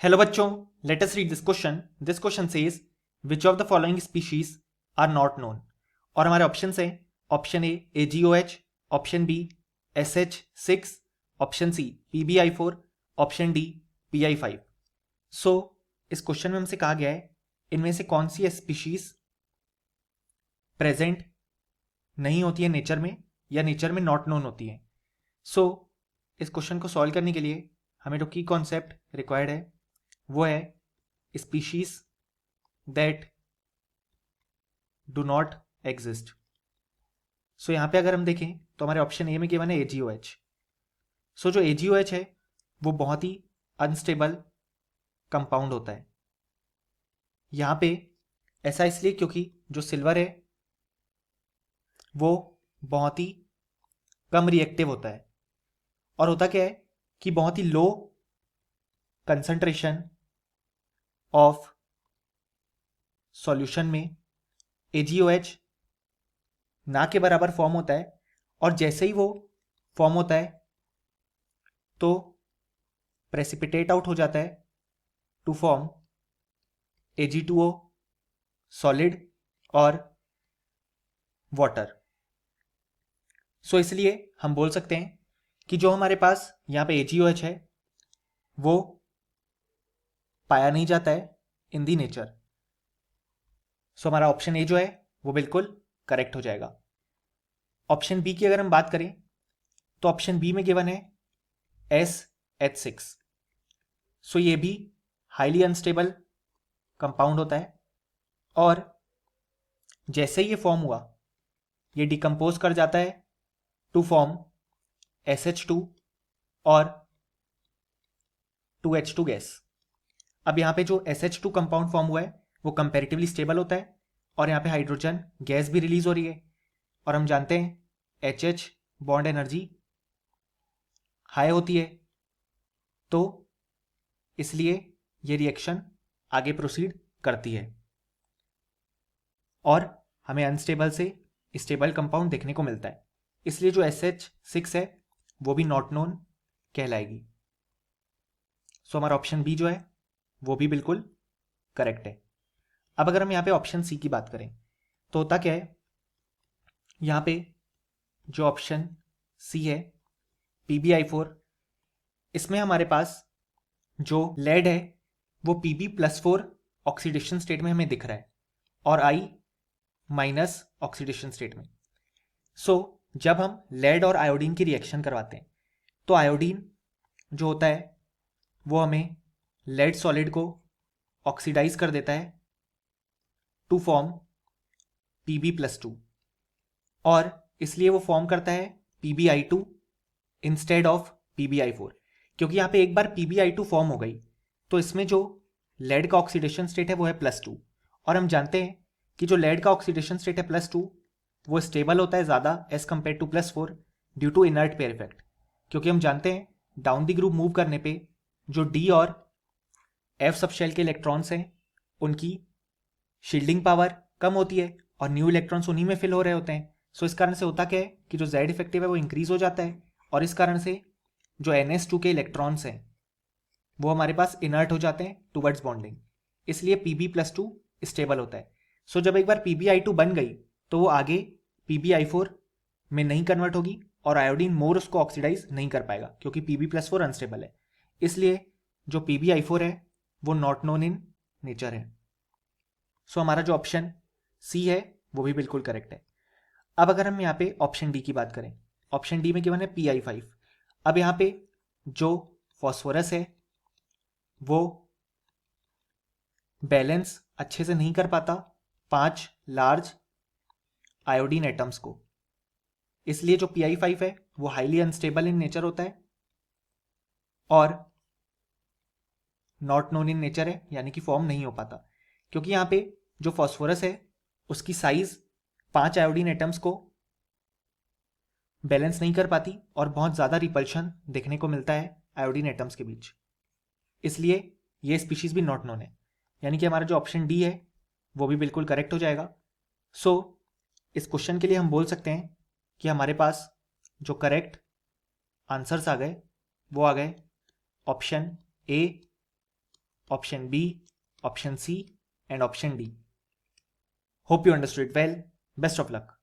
Hello बच्चों, let us read this question. This question says which of the following species are not known. और हमारे option है option A AgOH, option B SH6, option C PbI4, option D PI5. So इस question में हमसे कहा गया है इनमें से कौन सी स्पीशीज प्रेजेंट नहीं होती है नेचर में या नेचर में नॉट नोन होती है. सो इस क्वेश्चन को सॉल्व करने के लिए हमें जो की कॉन्सेप्ट रिक्वायर्ड है वो है species that do not exist. So यहाँ पे अगर हम देखें तो हमारे ऑप्शन ए में गिवन है AgOH. सो जो AgOH है वो बहुत ही अनस्टेबल कंपाउंड होता है. यहाँ पे ऐसा इसलिए क्योंकि जो सिल्वर है वो बहुत ही कम रिएक्टिव होता है और होता क्या है कि बहुत ही लो कंसंट्रेशन ऑफ सॉल्यूशन में AgOH ना के बराबर फॉर्म होता है और जैसे ही वो फॉर्म होता है तो प्रेसिपिटेट आउट हो जाता है टू फॉर्म Ag2O सॉलिड और वाटर. सो इसलिए हम बोल सकते हैं कि जो हमारे पास यहाँ पे AgOH है वो पाया नहीं जाता है इन दी नेचर. सो हमारा ऑप्शन ए जो है वो बिल्कुल करेक्ट हो जाएगा. ऑप्शन बी की अगर हम बात करें तो ऑप्शन बी में गिवन है SH6. सो ये भी हाईली अनस्टेबल कंपाउंड होता है और जैसे ही ये फॉर्म हुआ ये डिकम्पोज कर जाता है टू फॉर्म SH2 और 2H2 गैस. अब यहाँ पे जो SH2 कंपाउंड फॉर्म हुआ है वो कंपैरेटिवली स्टेबल होता है और यहाँ पे हाइड्रोजन गैस भी रिलीज हो रही है और हम जानते हैं HH बॉन्ड एनर्जी हाई होती है तो इसलिए ये रिएक्शन आगे प्रोसीड करती है और हमें अनस्टेबल से स्टेबल कंपाउंड देखने को मिलता है. इसलिए जो SH6 है वो भी नॉट नोन कहलाएगी. सो हमारा ऑप्शन बी जो है वो भी बिल्कुल करेक्ट है. अब अगर हम यहाँ पे ऑप्शन सी की बात करें तो होता क्या है, यहाँ पे जो ऑप्शन सी है PbI4, इसमें हमारे पास जो लेड है वो Pb+4 ऑक्सीडेशन स्टेट में हमें दिख रहा है और I- ऑक्सीडेशन स्टेट में. सो जब हम लेड और आयोडीन की रिएक्शन करवाते हैं तो आयोडीन जो होता है वो हमें लेड सॉलिड को ऑक्सीडाइज कर देता है टू फॉर्म Pb+2 और इसलिए वो फॉर्म करता है PbI2 इंस्टेड ऑफ PbI4. क्योंकि यहाँ पे एक बार PbI2 फॉर्म हो गई तो इसमें जो लेड का ऑक्सीडेशन स्टेट है वो है +2 और हम जानते हैं कि जो लेड का ऑक्सीडेशन स्टेट है +2 वो स्टेबल होता है ज़्यादा as compare to +4 due to inert pair effect. क्योंकि हम जानते हैं डाउन द ग्रुप मूव करने पे जो D और F सबशेल के इलेक्ट्रॉन्स हैं उनकी शील्डिंग पावर कम होती है और न्यू इलेक्ट्रॉन्स उन्हीं में फिल हो रहे होते हैं. सो इस कारण से होता क्या है कि जो Z इफेक्टिव है वो इंक्रीज हो जाता है और इस कारण से जो NS2 के इलेक्ट्रॉन्स हैं वो हमारे पास इनर्ट हो जाते हैं टूवर्ड्स बॉन्डिंग. इसलिए Pb+2 स्टेबल होता है. सो जब एक बार PbI2 बन गई तो वो आगे PbI4 में नहीं कन्वर्ट होगी और आयोडीन मोर उसको ऑक्सीडाइज नहीं कर पाएगा क्योंकि Pb+4 अनस्टेबल है. इसलिए जो PbI4 है वो नॉट नोन इन नेचर है. सो हमारा जो ऑप्शन सी है वो भी बिल्कुल करेक्ट है. अब अगर हम यहाँ पे ऑप्शन डी की बात करें, ऑप्शन डी में गिवन है PI5. अब यहाँ पे जो फॉस्फोरस है वो बैलेंस अच्छे से नहीं कर पाता 5 लार्ज आयोडीन एटम्स को. इसलिए जो PI5 है वो हाईली अनस्टेबल इन नेचर होता है और नॉट नोन इन नेचर है, यानी कि फॉर्म नहीं हो पाता. क्योंकि यहाँ पे जो फॉस्फोरस है उसकी साइज 5 आयोडीन एटम्स को बैलेंस नहीं कर पाती और बहुत ज़्यादा रिपल्शन देखने को मिलता है आयोडीन एटम्स के बीच. इसलिए ये स्पीशीज भी नॉट नोन है, यानी कि हमारा जो ऑप्शन डी है वो भी बिल्कुल करेक्ट हो जाएगा. सो इस क्वेश्चन के लिए हम बोल सकते हैं कि हमारे पास जो करेक्ट आंसर्स आ गए वो आ गए option A option B, option C, and option D. Hope you understood it well. Best of luck.